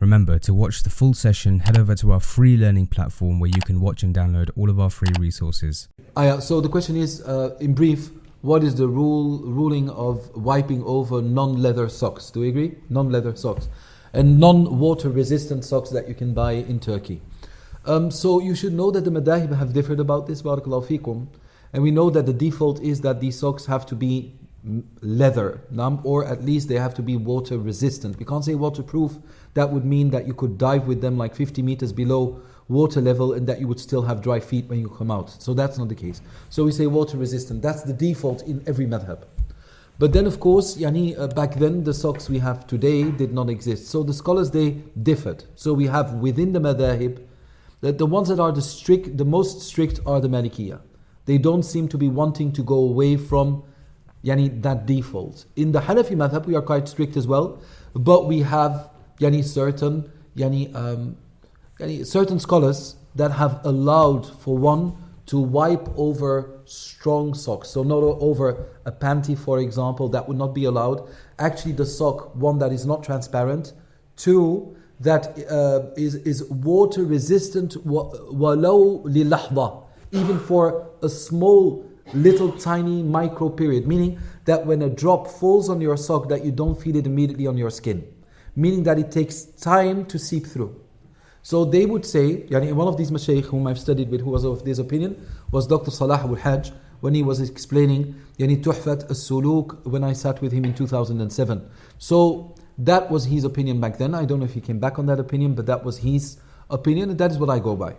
Remember, to watch the full session, head over to our free learning platform where you can watch and download all of our free resources. So the question is, in brief, what is the ruling of wiping over non-leather socks? Do we agree? Non-leather socks. And non-water resistant socks that you can buy in Turkey. So you should know that the madahib have differed about this, barakallahu feekum. And we know that the default is that these socks have to be leather, or at least they have to be water resistant. We can't say waterproof. That would mean that you could dive with them like 50 meters below water level and that you would still have dry feet when you come out. So that's not the case. So we say water resistant. That's the default in every madhab. But then of course, back then the socks we have today did not exist. So the scholars, they differed. So we have within the madhahib, that the ones that are the most strict are the Malikiyah. They don't seem to be wanting to go away from that default. In the Hanafi madhab, we are quite strict as well, but we have certain scholars that have allowed for one to wipe over strong socks. So not over a panty, for example, that would not be allowed. Actually, the sock, one that is not transparent, two, that is water resistant, walau lilahdha, even for a small little tiny micro period, meaning that when a drop falls on your sock that you don't feel it immediately on your skin, meaning that it takes time to seep through. So they would say, one of these mashaykh whom I've studied with who was of this opinion was Dr. Salah al-Hajj, when he was explaining Tuhfat al-Suluk when I sat with him in 2007. So that was his opinion back then. I don't know if he came back on that opinion, but that was his opinion and that is what I go by.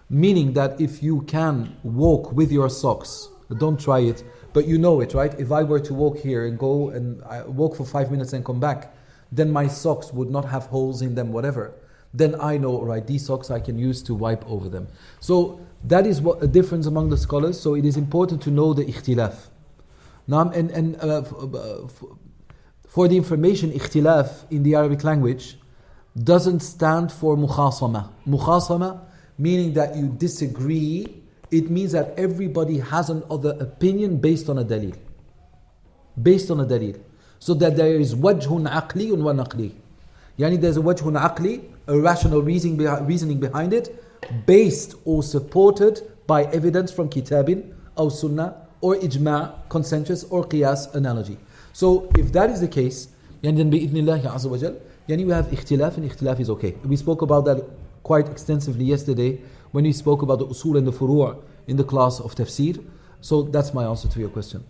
Meaning that if you can walk with your socks, don't try it, but you know it, right? If I were to walk here and go and I walk for 5 minutes and come back, then my socks would not have holes in them, whatever. Then I know, right, these socks I can use to wipe over them. So that is what a difference among the scholars. So it is important to know the ikhtilaf. Now, for the information, ikhtilaf in the Arabic language doesn't stand for mukhasama. Mukhasama meaning that you disagree. It means that everybody has another opinion based on a dalil. Based on a dalil. So that there is wajhun aqli wa naqli. There's a wajhun aqli, a rational reasoning behind it, based or supported by evidence from kitabin or sunnah or ijma', consensus or qiyas analogy. So if that is the case, then bi'idhnillahi azza wa jal, we have ikhtilaf, and ikhtilaf is okay. We spoke about that quite extensively yesterday when we spoke about the usul and the furu' in the class of tafsir. So that's my answer to your question.